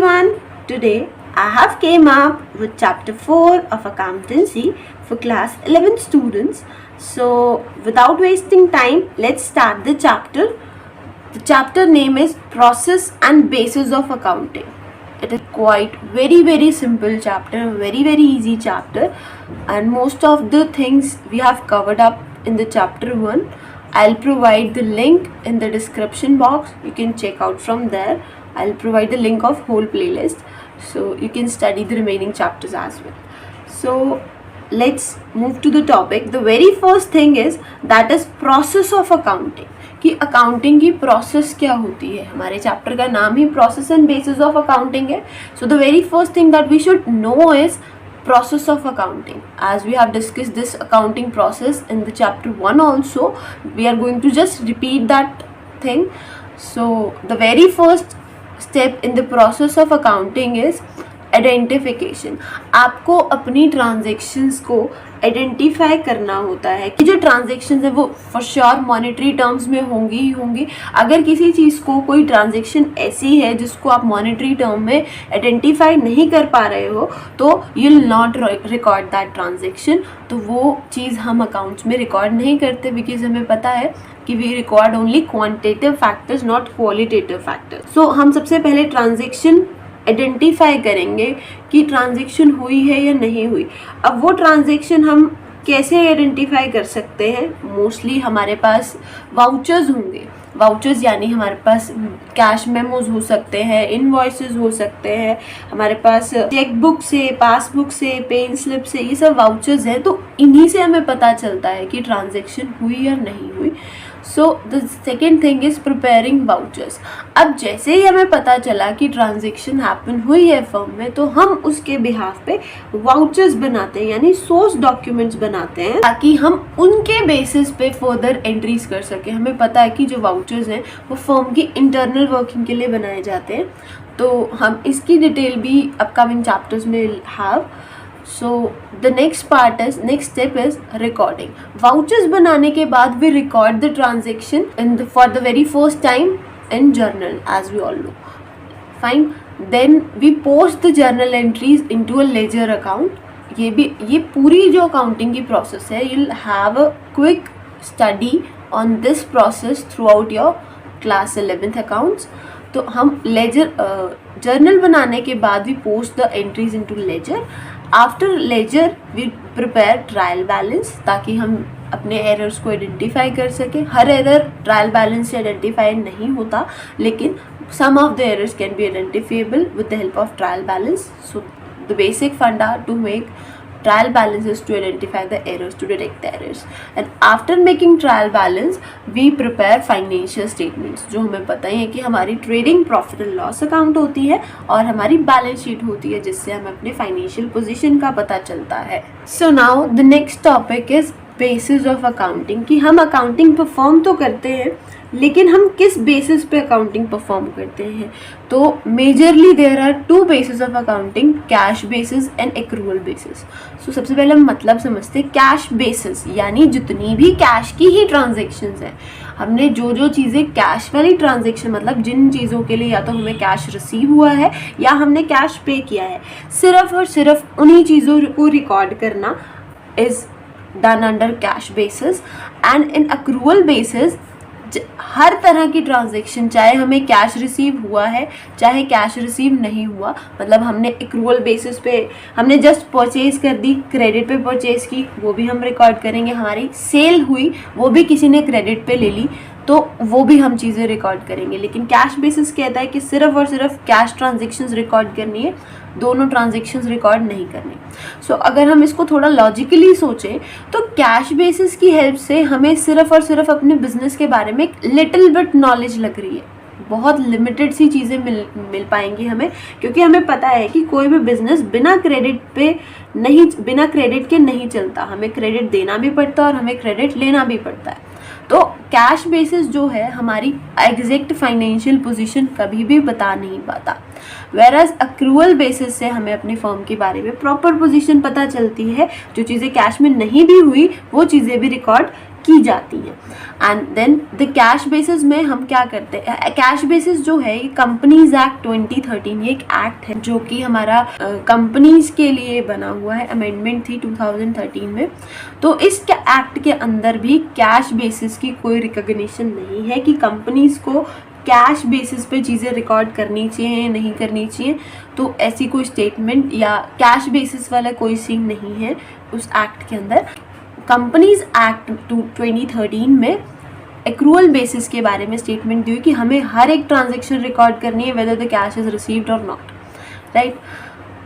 everyone. Today I have came up with chapter 4 of accountancy for class 11 students. So without wasting time, let's start the chapter. The chapter name is Process and Basis of Accounting. It is quite very simple chapter, very easy chapter, and most of the things we have covered up in the chapter 1. I'll provide the link in the description box. You can check out from there. I'll provide the link of whole playlist so you can study the remaining chapters as well. So let's move to the topic. The very first thing is that is process of accounting. कि accounting की process क्या होती है. हमारे chapter का नाम ही process and basis of accounting है. So the very first thing that we should know is process of accounting. As we have discussed this accounting process in the chapter 1 also, we are going to just repeat that thing. So the very first step in the process of accounting is identification. आपको अपनी transactions को identify करना होता है कि जो transactions है वो फॉर श्योर मॉनेटरी टर्म्स में होंगी ही होंगी. अगर किसी चीज़ को कोई ट्रांजेक्शन ऐसी है जिसको आप मॉनेटरी टर्म में आइडेंटिफाई नहीं कर पा रहे हो तो you will not record that transaction. तो वो चीज़ हम अकाउंट्स में रिकॉर्ड नहीं करते बिकॉज हमें पता है कि we record only quantitative factors not qualitative factors. So हम सबसे पहले ट्रांजेक्शन आइडेंटिफाई करेंगे कि ट्रांजेक्शन हुई है या नहीं हुई. अब वो ट्रांजेक्शन हम कैसे आइडेंटिफाई कर सकते हैं. मोस्टली हमारे पास वाउचर्स होंगे. वाउचर्स यानी हमारे पास कैश मेमोज हो सकते हैं, इनवॉइसेस हो सकते हैं, हमारे पास चेक बुक से, पासबुक से, पेन स्लिप से, ये सब वाउचर्स हैं. तो इन्हीं से हमें पता चलता है कि ट्रांजेक्शन हुई या नहीं हुई. So the second thing is preparing vouchers. अब जैसे ही हमें पता चला कि ट्रांजेक्शन हैपन हुई है फर्म में तो हम उसके बिहाफ पे वाउचर्स बनाते हैं यानी सोर्स डॉक्यूमेंट्स बनाते हैं ताकि हम उनके बेसिस पे फर्दर एंट्रीज कर सकें. हमें पता है कि जो वाउचर्स हैं वो फर्म की इंटरनल वर्किंग के लिए बनाए जाते हैं. तो हम इसकी डिटेल भी अपकमिंग चैप्टर्स में have. So the next step is recording. Vouchers बनाने के बाद we record the transaction for the very first time in journal as we all know. Fine. Then we post the journal entries into a ledger account. ये पूरी जो accounting की process है, you'll have a quick study on this process throughout your class 11th accounts. तो हम laser journal बनाने के बाद we post the entries into ledger. After ledger we prepare trial balance ताकि हम अपने एरर्स को आइडेंटिफाई कर सकें. हर एरर ट्रायल बैलेंस से आइडेंटिफाई नहीं होता लेकिन some of the errors can be identifiable with the help of trial balance. So the basic funda to make trial balance is to identify the errors, to detect the errors. And after making trial balance we prepare financial statements. जो हमें पता ही है कि हमारी trading profit and loss account होती है और हमारी बैलेंस शीट होती है जिससे हमें अपने फाइनेंशियल पोजीशन का पता चलता है. So now the next topic is basis of accounting. कि हम अकाउंटिंग परफॉर्म तो करते हैं लेकिन हम किस बेसिस पे अकाउंटिंग परफॉर्म करते हैं. तो majorly there are two basis of accounting, cash basis and accrual basis. So सबसे पहले हम मतलब समझते हैं. कैश बेसिस यानी जितनी भी कैश की ही ट्रांजेक्शन्स हैं, हमने जो चीज़ें कैश वाली ट्रांजेक्शन मतलब जिन चीज़ों के लिए या तो हमें कैश रिसीव हुआ है या हमने कैश पे किया है, सिर्फ और सिर्फ उन्हीं चीज़ों को रिकॉर्ड करना is done under cash basis. And in accrual basis हर तरह की ट्रांजेक्शन, चाहे हमें कैश रिसीव हुआ है चाहे कैश रिसीव नहीं हुआ, मतलब हमने एक्रूअल बेसिस पे हमने जस्ट परचेज कर दी, क्रेडिट पे परचेज की, वो भी हम रिकॉर्ड करेंगे. हमारी सेल हुई वो भी किसी ने क्रेडिट पे ले ली तो वो भी हम चीज़ें रिकॉर्ड करेंगे. लेकिन कैश बेसिस कहता है कि सिर्फ और सिर्फ कैश ट्रांजेक्शन्स रिकॉर्ड करनी है, दोनों ट्रांजेक्शन्स रिकॉर्ड नहीं करनी. सो अगर हम इसको थोड़ा लॉजिकली सोचें तो कैश बेसिस की हेल्प से हमें सिर्फ और सिर्फ अपने बिजनेस के बारे में एक लिटिल बिट नॉलेज लग रही है. बहुत लिमिटेड सी चीज़ें मिल पाएंगी हमें क्योंकि हमें पता है कि कोई भी बिजनेस बिना क्रेडिट के नहीं चलता. हमें क्रेडिट देना भी पड़ता है और हमें क्रेडिट लेना भी पड़ता है. तो कैश बेसिस जो है हमारी एग्जैक्ट फाइनेंशियल पोजीशन कभी भी बता नहीं पाता. वेराज एक्रूअल बेसिस से हमें अपनी फर्म के बारे में प्रॉपर पोजीशन पता चलती है. जो चीज़ें कैश में नहीं भी हुई वो चीज़ें भी रिकॉर्ड की जाती हैं। And then the cash basis में हम क्या करते हैं, कैश बेसिस जो है ये कंपनीज एक्ट 2013, ये एक एक्ट है जो कि हमारा कंपनीज के लिए बना हुआ है, अमेंडमेंट थी 2013 में। तो इस एक्ट के अंदर भी कैश बेसिस की कोई रिकॉग्निशन नहीं है कि कंपनीज को कैश बेसिस पे चीज़ें रिकॉर्ड करनी चाहिए या नहीं करनी चाहिए। तो ऐसी कोई स्टेटमेंट या कैश बेसिस वाला कोई सीन नहीं है उस एक्ट के अंदर। कंपनीज एक्ट 2013 में एक्रूअल बेसिस के बारे में स्टेटमेंट दी हुई कि हमें हर एक ट्रांजेक्शन रिकॉर्ड करनी है whether the cash is received और नॉट, राइट।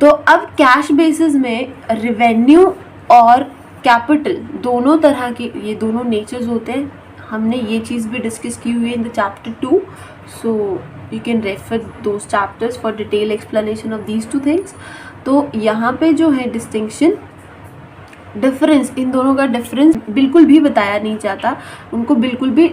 तो अब कैश बेसिस में रेवेन्यू और कैपिटल दोनों तरह के, ये दोनों नेचर्स होते हैं। हमने ये चीज़ भी डिस्कस की हुई है in the chapter 2, so you can refer those chapters for detail explanation of these two things. तो यहाँ पे जो है डिस्टिंक्शन, डिफरेंस, इन दोनों का डिफरेंस बिल्कुल भी बताया नहीं जाता, उनको बिल्कुल भी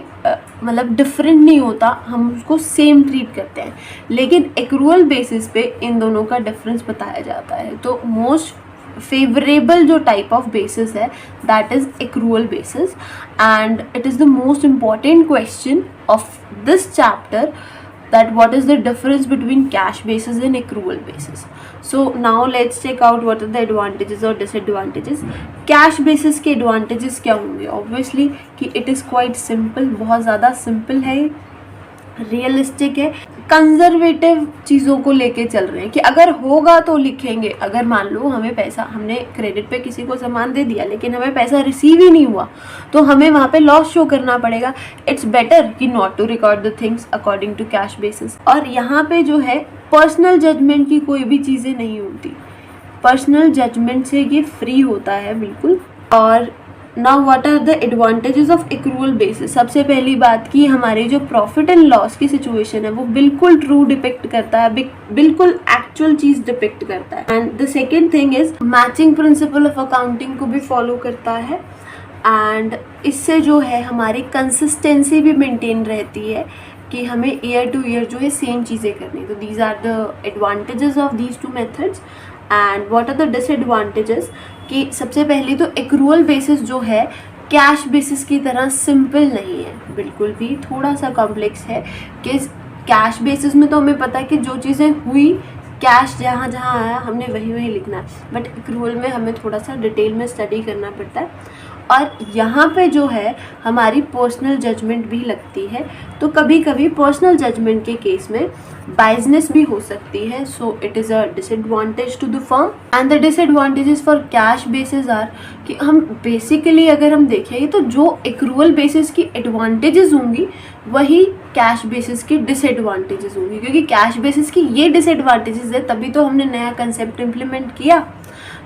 मतलब डिफरेंट नहीं होता, हम उसको सेम ट्रीट करते हैं। लेकिन एक्रूअल बेसिस पे इन दोनों का डिफरेंस बताया जाता है। तो मोस्ट फेवरेबल जो टाइप ऑफ बेसिस है that is accrual basis, and it is the most important question of this chapter, that what is the difference between cash basis and accrual basis. So now let's check out what are the advantages or disadvantages. Cash basis के advantages क्या होंगे? Obviously कि it is quite simple, बहुत ज़्यादा simple है, realistic है, conservative चीज़ों को लेके चल रहे हैं कि अगर होगा तो लिखेंगे। अगर मान लो हमें पैसा, हमने क्रेडिट पे किसी को सामान दे दिया लेकिन हमें पैसा रिसीव ही नहीं हुआ तो हमें वहाँ पे लॉस शो करना पड़ेगा। इट्स बेटर कि not to record the things according to cash basis. और यहाँ पे जो है पर्सनल जजमेंट की कोई भी चीज़ें नहीं होती, पर्सनल जजमेंट से ये फ्री होता है बिल्कुल। और now what are the advantages of accrual basis. सबसे पहली बात कि हमारी जो प्रॉफिट एंड लॉस की सिचुएशन है वो बिल्कुल ट्रू डिपिक्ट करता है, बिल्कुल एक्चुअल चीज डिपिक्ट करता है। And the second thing is matching principle of accounting को भी फॉलो करता है, एंड इससे जो है हमारी कंसिस्टेंसी भी मेंटेन रहती है कि हमें ईयर टू ईयर जो है सेम चीज़ें करनी। तो these are the advantages of these two methods. And what are the disadvantages कि सबसे पहले तो एक्रूअल बेसिस जो है कैश बेसिस की तरह सिंपल नहीं है, बिल्कुल भी थोड़ा सा कॉम्प्लेक्स है। कि कैश बेसिस में तो हमें पता है कि जो चीज़ें हुई कैश जहाँ जहाँ आया हमने वही वही लिखना है, बट एक्रूअल में हमें थोड़ा सा डिटेल में स्टडी करना पड़ता है। और यहाँ पे जो है हमारी पर्सनल जजमेंट भी लगती है, तो कभी कभी पर्सनल जजमेंट के केस में बायसनेस भी हो सकती है। So it is a disadvantage to the firm. And the disadvantages for cash basis are कि हम बेसिकली अगर हम देखें तो जो एक्रूअल बेसिस की एडवांटेजेस होंगी वही कैश बेसिस की डिसएडवांटेजेस होंगी, क्योंकि कैश बेसिस की ये डिसएडवांटेजेस है तभी तो हमने नया कंसेप्ट इम्प्लीमेंट किया।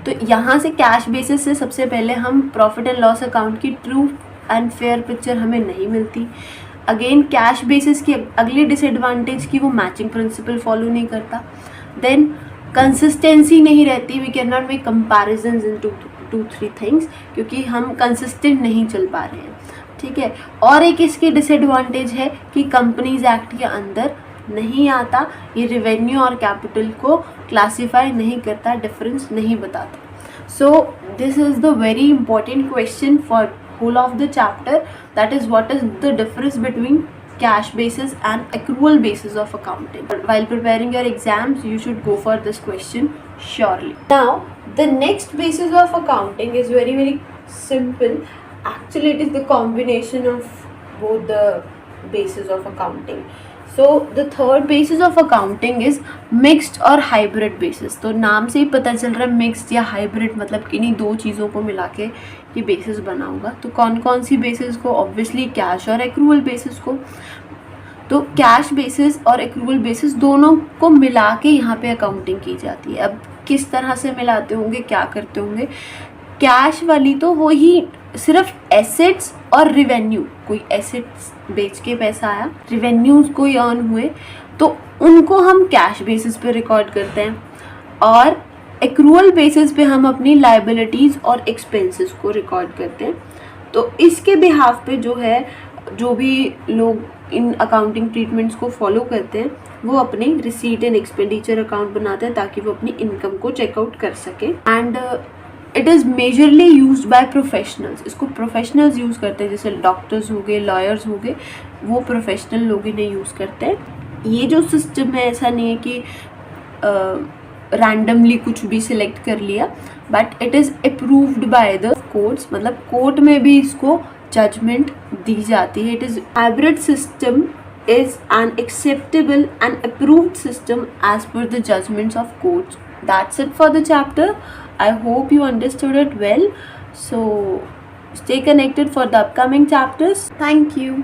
तो यहाँ से कैश बेसिस से सबसे पहले हम प्रॉफिट एंड लॉस अकाउंट की ट्रू एंड फेयर पिक्चर हमें नहीं मिलती। अगेन कैश बेसिस की अगली डिसएडवांटेज की वो मैचिंग प्रिंसिपल फॉलो नहीं करता। देन कंसिस्टेंसी नहीं रहती, we can not make comparisons in two three things, क्योंकि हम कंसिस्टेंट नहीं चल पा रहे हैं, ठीक है। और एक इसकी डिसएडवांटेज है कि कंपनीज एक्ट के अंदर नहीं आता, ये रेवेन्यू और कैपिटल को क्लासीफाई नहीं करता, डिफरेंस नहीं बताता। So this is the very important question for whole of the chapter, that is what is the difference between cash basis and accrual basis of accounting. While preparing your exams you should go for this question surely. Now the next basis of accounting is very very simple. Actually it is the combination of both the basis of accounting. So the third basis of accounting is mixed और hybrid basis. तो नाम से ही पता चल रहा है mixed या hybrid, मतलब कि इन्हीं दो चीज़ों को मिला के ये basis बना होगा। तो कौन कौन सी basis को? Obviously cash और accrual basis को। तो कैश बेसिस और एक्रूअल बेसिस दोनों को मिला के यहाँ पे अकाउंटिंग की जाती है। अब किस तरह से मिलाते होंगे, क्या करते होंगे? कैश वाली तो वो ही सिर्फ एसेट्स और रिवेन्यू, कोई एसेट्स बेच के पैसा आया, रिवेन्यूज कोई अर्न हुए तो उनको हम कैश बेसिस पे रिकॉर्ड करते हैं, और एक्रूअल बेसिस पे हम अपनी लायबिलिटीज़ और एक्सपेंसेस को रिकॉर्ड करते हैं। तो इसके बिहाफ पे जो है, जो भी लोग इन अकाउंटिंग ट्रीटमेंट्स को फॉलो करते हैं वो अपनी रिसीट एंड एक्सपेंडिचर अकाउंट बनाते हैं ताकि वो अपनी इनकम को चेकआउट कर सके। And it is majorly used by professionals, इसको प्रोफेशनल्स यूज़ करते हैं, जैसे डॉक्टर्स हो गए, लॉयर्स हो गए, वो प्रोफेशनल लोग इन्हें यूज़ करते हैं। ये जो सिस्टम है ऐसा नहीं है कि रैंडमली कुछ भी सिलेक्ट कर लिया, but it is approved by the courts, मतलब कोर्ट में भी इसको जजमेंट दी जाती है। It is hybrid system is an acceptable and approved system as per the judgments of courts. That's it for the chapter. I hope you understood it well. So stay connected for the upcoming chapters. Thank you.